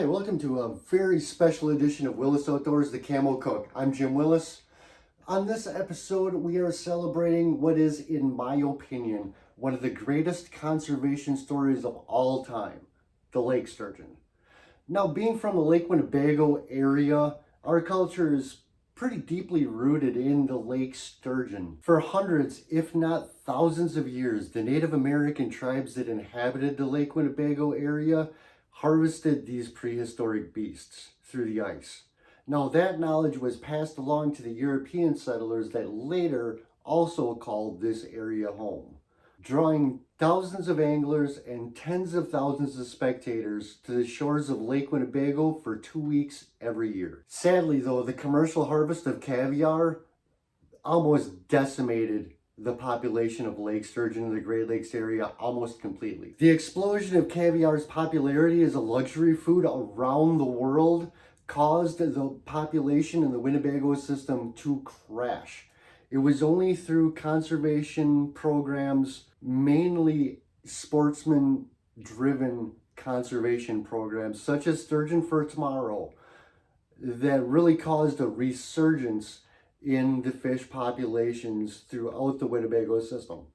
Hi, welcome to a very special edition of Willis Outdoors, the Camo Cook. I'm Jim Willis. On this episode, we are celebrating what is, in my opinion, one of the greatest conservation stories of all time, the lake sturgeon. Now, being from the Lake Winnebago area, our culture is pretty deeply rooted in the lake sturgeon. For hundreds, if not thousands of years, the Native American tribes that inhabited the Lake Winnebago area harvested these prehistoric beasts through the ice. Now, that knowledge was passed along to the European settlers that later also called this area home, drawing thousands of anglers and tens of thousands of spectators to the shores of Lake Winnebago for 2 weeks every year. Sadly, though, the commercial harvest of caviar almost decimated the population of lake sturgeon in the Great Lakes area almost completely. The explosion of caviar's popularity as a luxury food around the world caused the population in the Winnebago system to crash. It was only through conservation programs, mainly sportsman-driven conservation programs, such as Sturgeon for Tomorrow, that really caused a resurgence in the fish populations throughout the Winnebago system.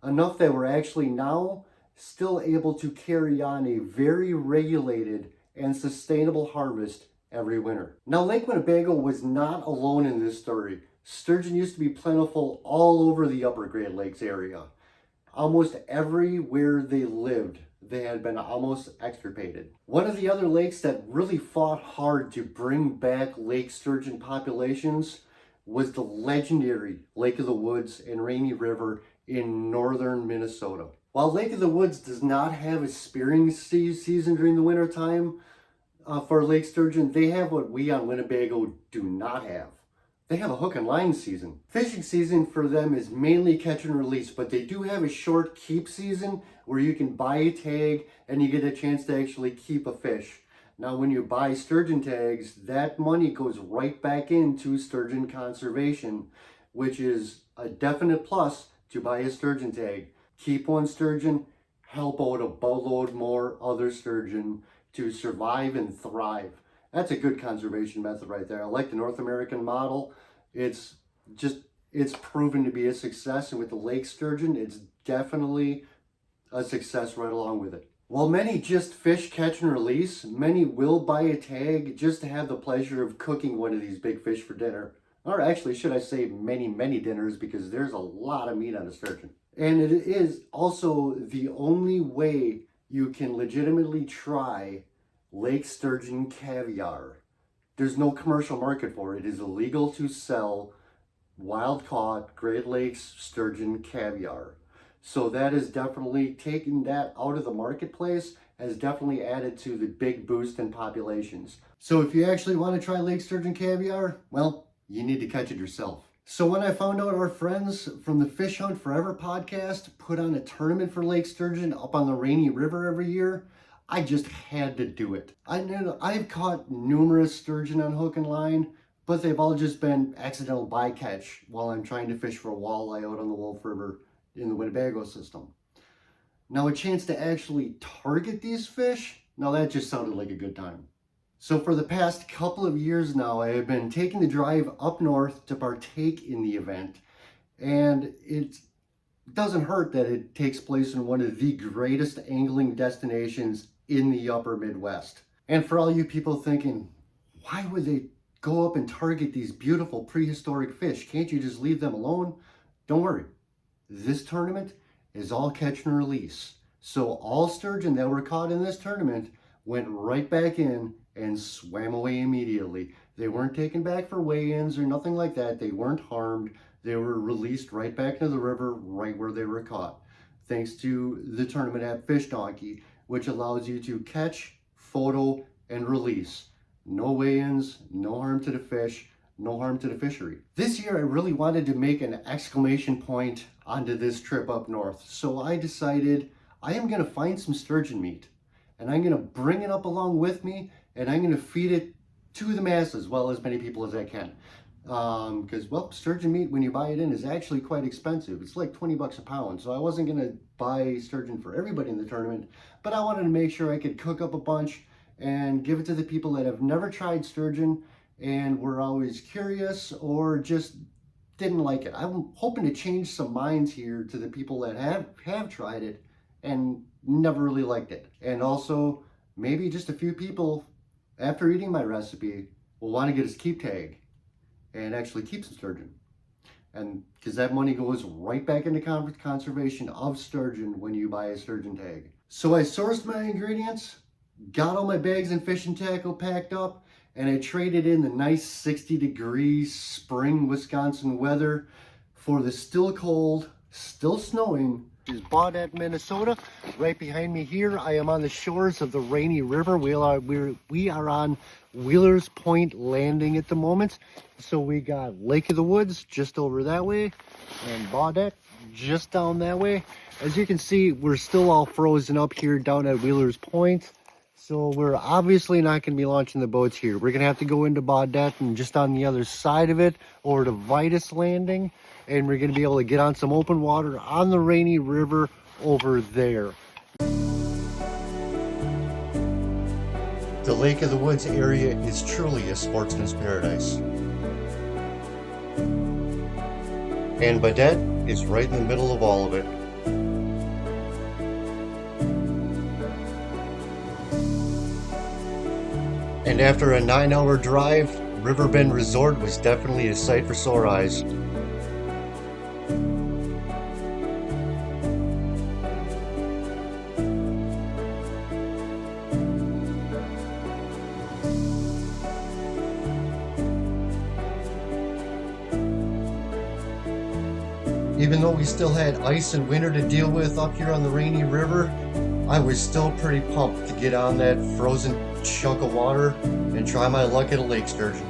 Enough that we're actually now still able to carry on a very regulated and sustainable harvest every winter. Now, Lake Winnebago was not alone in this story. Sturgeon used to be plentiful all over the upper Great Lakes area. Almost everywhere they lived, they had been almost extirpated. One of the other lakes that really fought hard to bring back lake sturgeon populations was the legendary Lake of the Woods and Rainy River in northern Minnesota. While Lake of the Woods does not have a spearing season during the winter time for lake sturgeon, they have what we on Winnebago do not have. They have a hook and line season. Fishing season for them is mainly catch and release, but they do have a short keep season where you can buy a tag and you get a chance to actually keep a fish. Now, when you buy sturgeon tags, that money goes right back into sturgeon conservation, which is a definite plus to buy a sturgeon tag. Keep one sturgeon, help out a boatload more other sturgeon to survive and thrive. That's a good conservation method right there. I like the North American model. It's proven to be a success, and with the lake sturgeon, it's definitely a success right along with it. While many just fish, catch, and release, many will buy a tag just to have the pleasure of cooking one of these big fish for dinner. Or actually, should I say many dinners, because there's a lot of meat on a sturgeon. And it is also the only way you can legitimately try lake sturgeon caviar. There's no commercial market for it. It is illegal to sell wild-caught Great Lakes sturgeon caviar. So that is definitely taking that out of the marketplace, has definitely added to the big boost in populations. So if you actually want to try lake sturgeon caviar, well, you need to catch it yourself. So when I found out our friends from the Fish Hunt Forever podcast put on a tournament for lake sturgeon up on the Rainy River every year, I just had to do it. I've caught numerous sturgeon on hook and line, but they've all just been accidental bycatch while I'm trying to fish for a walleye out on the Wolf River in the Winnebago system. Now, a chance to actually target these fish, now that just sounded like a good time. So for the past couple of years now, I have been taking the drive up north to partake in the event, and it doesn't hurt that it takes place in one of the greatest angling destinations in the upper Midwest. And for all you people thinking, why would they go up and target these beautiful prehistoric fish? Can't you just leave them alone? Don't worry. This tournament is all catch and release. So all sturgeon that were caught in this tournament went right back in and swam away immediately. They weren't taken back for weigh-ins or nothing like that. They weren't harmed. They were released right back into the river, right where they were caught, thanks to the tournament at Fish Donkey, which allows you to catch, photo, and release. No weigh-ins, no harm to the fish, no harm to the fishery. This year, I really wanted to make an exclamation point onto this trip up north. So I decided I am going to find some sturgeon meat, and I'm going to bring it up along with me, and I'm going to feed it to the masses, well, as many people as I can. Because, well, sturgeon meat, when you buy it in, is actually quite expensive. It's like 20 bucks a pound. So I wasn't going to buy sturgeon for everybody in the tournament, but I wanted to make sure I could cook up a bunch and give it to the people that have never tried sturgeon and were always curious or just didn't like it. I'm hoping to change some minds here to the people that have tried it and never really liked it. And also maybe just a few people after eating my recipe will want to get his keep tag and actually keep some sturgeon. And because that money goes right back into conservation of sturgeon when you buy a sturgeon tag. So I sourced my ingredients, got all my bags and fishing tackle packed up, and I traded in the nice 60-degree spring Wisconsin weather for the still cold, still snowing. This is Baudette, Minnesota. Right behind me here, I am on the shores of the Rainy River. We are on Wheeler's Point Landing at the moment. So we got Lake of the Woods just over that way, and Baudette just down that way. As you can see, we're still all frozen up here down at Wheeler's Point. So we're obviously not going to be launching the boats here. We're going to have to go into Baudette and just on the other side of it over to Vitus Landing. And we're going to be able to get on some open water on the Rainy River over there. The Lake of the Woods area is truly a sportsman's paradise. And Baudette is right in the middle of all of it. And after a 9-hour drive, Riverbend Resort was definitely a sight for sore eyes. Even though we still had ice and winter to deal with up here on the Rainy River, I was still pretty pumped to get on that frozen chunk of water and try my luck at a lake sturgeon.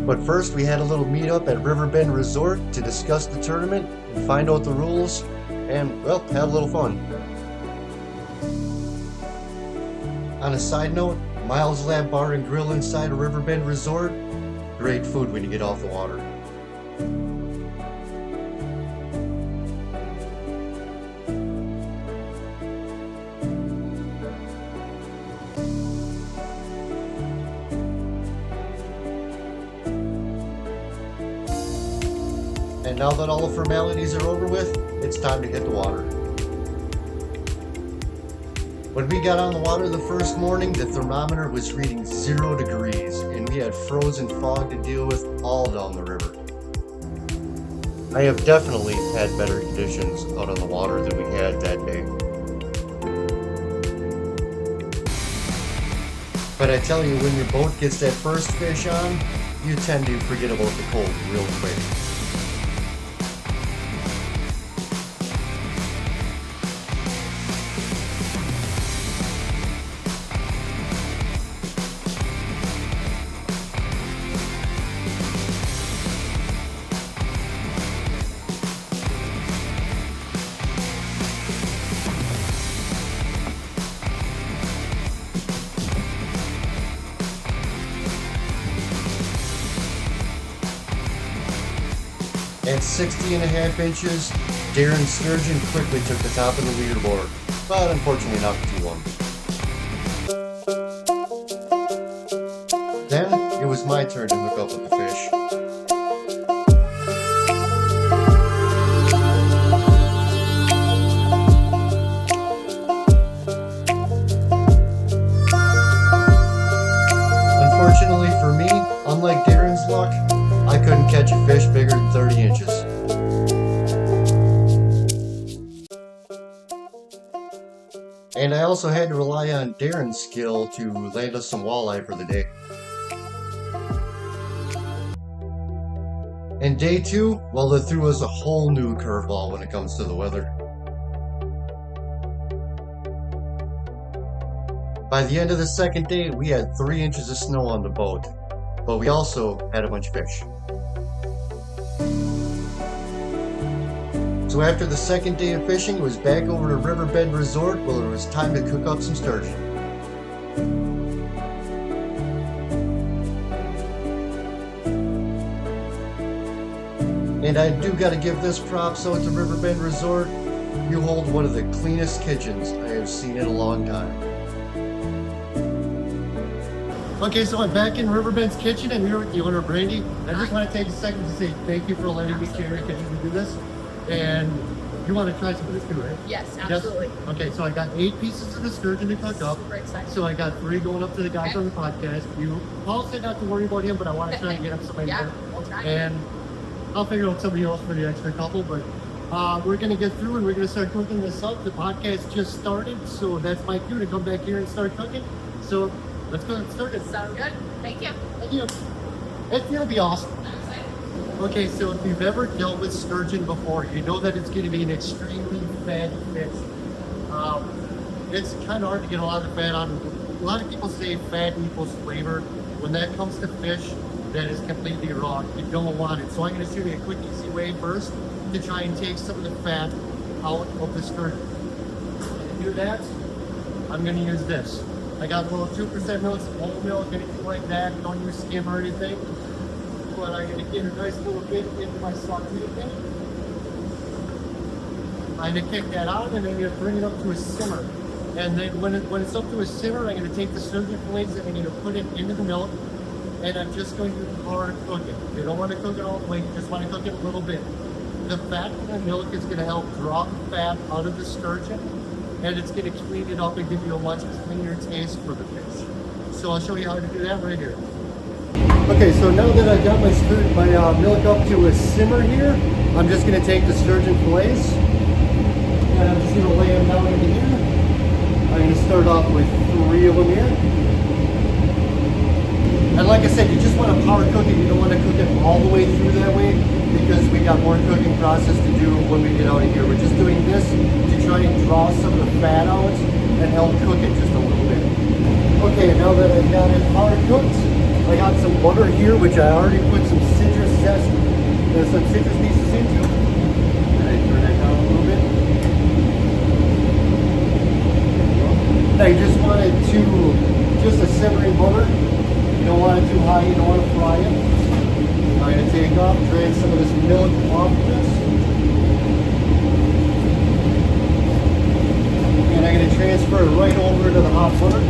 But first we had a little meetup at Riverbend Resort to discuss the tournament and find out the rules and, well, have a little fun. On a side note, Miles Lab Bar and Grill inside of Riverbend Resort, great food when you get off the water. And now that all the formalities are over with, it's time to hit the water. When we got on the water the first morning, the thermometer was reading 0 degrees, and we had frozen fog to deal with all down the river. I have definitely had better conditions out on the water than we had that day. But I tell you, when your boat gets that first fish on, you tend to forget about the cold real quick. At 60.5 inches, Darren Sturgeon quickly took the top of the leaderboard, but unfortunately not for too long. Then, it was my turn to hook up with the fish. Unfortunately for me, unlike Darren's luck, I couldn't catch a fish bigger than 30 inches. And I also had to rely on Darren's skill to land us some walleye for the day. And day 2, well, it threw us a whole new curveball when it comes to the weather. By the end of the second day, we had 3 inches of snow on the boat, but we also had a bunch of fish. So after the second day of fishing, it was back over to Riverbend Resort where it was time to cook up some sturgeon. And I do got to give this props out to Riverbend Resort. You hold one of the cleanest kitchens I have seen in a long time. Okay, so I'm back in Riverbend's kitchen and here with the owner, Brandy. I just want to take a second to say thank you for letting me share your kitchen to do this. And you want to try some of this too, right? Yes, absolutely. Yes? Okay, so I got 8 pieces of the sturgeon to cook up. Super excited. So I got 3 going up to the guys on the podcast. Paul said not to worry about him, but I want to try and get up somebody Yeah, there. we'll try. And I'll figure out somebody else for the extra couple, but we're going to get through and we're going to start cooking this up. The podcast just started, so that's my cue to come back here and start cooking. So let's go and start it. Sound good? Thank you. Thank you. It's going to be awesome. Okay, so if you've ever dealt with sturgeon before, you know that it's going to be an extremely fatty fish. It's kind of hard to get a lot of fat on. A lot of people say fat equals flavor. When that comes to fish, that is completely wrong. You don't want it. So I'm going to show you a quick, easy way first to try and take some of the fat out of the sturgeon. To do that, I'm going to use this. I got a little 2% milk, some whole milk, anything like that. Don't use skim or anything. But I'm going to get a nice little bit into my saute thing. I'm going to kick that out and I'm going to bring it up to a simmer. And then when it's up to a simmer, I'm going to take the sturgeon fillets and I'm going to put it into the milk. And I'm just going to hard cook it. You don't want to cook it all the way, you just want to cook it a little bit. The fat in the milk is going to help draw the fat out of the sturgeon. And it's going to clean it up and give you a much cleaner taste for the fish. So I'll show you how to do that right here. Okay, so now that I've got my milk up to a simmer here, I'm just going to take the sturgeon fillets and I'm just going to lay them down into here. I'm going to start off with 3 of them here. And like I said, you just want to power cook it. You don't want to cook it all the way through that way because we got more cooking process to do when we get out of here. We're just doing this to try and draw some of the fat out and help cook it just a little bit. Okay, now that I've got it power cooked, I got some butter here, which I already put some citrus zest, some citrus pieces into. And I turn that down a little bit. I just want it to, just a simmering butter. You don't want it too high, you don't want to fry it. I'm going to take off, drain some of this milk off of this. And I'm going to transfer it right over to the hot butter.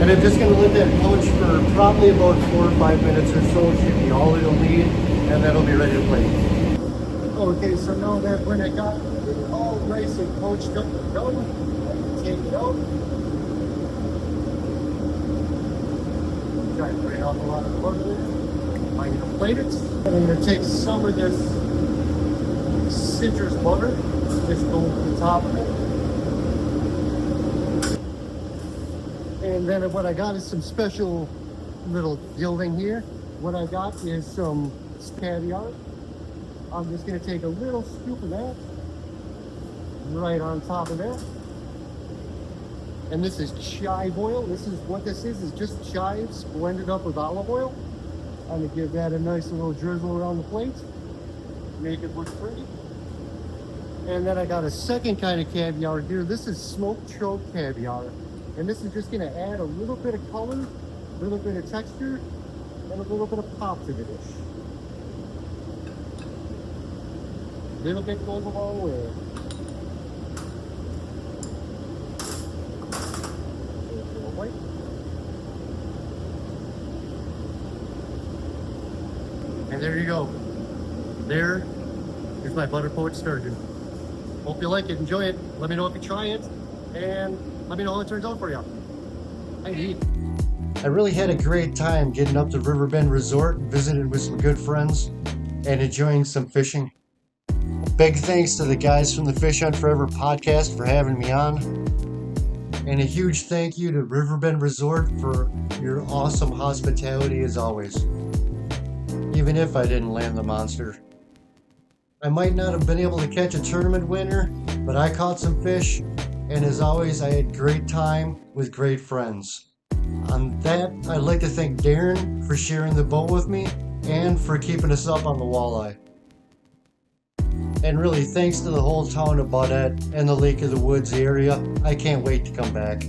And I'm just going to let that poach for probably about 4 or 5 minutes or so. It should be all it'll need, and that'll be ready to plate. Okay, so now that when I got it all nice and poached up and done, I can take it out. Try to drain off a lot of the butter there. I'm going to plate it. And I'm going to take some of this citrus butter, just go over the top of it. And then what I got is some special little gilding here. What I got is some caviar. I'm just going to take a little scoop of that right on top of that. And this is chive oil. This is what this is just chives blended up with olive oil. I'm going to give that a nice little drizzle around the plate. Make it look pretty. And then I got a second kind of caviar here. This is smoked choke caviar. And this is just going to add a little bit of color, a little bit of texture, and a little bit of pop to the dish. A little bit goes a long way. And there you go. Here's my butter poached sturgeon. Hope you like it. Enjoy it. Let me know if you try it. And let me know how it turns out for you. I really had a great time getting up to Riverbend Resort, visited with some good friends, and enjoying some fishing. Big thanks to the guys from the Fish Hunt Forever podcast for having me on. And a huge thank you to Riverbend Resort for your awesome hospitality as always. Even if I didn't land the monster. I might not have been able to catch a tournament winner, but I caught some fish. And as always, I had great time with great friends. On that, I'd like to thank Darren for sharing the boat with me and for keeping us up on the walleye. And really, thanks to the whole town of Baudette and the Lake of the Woods area. I can't wait to come back.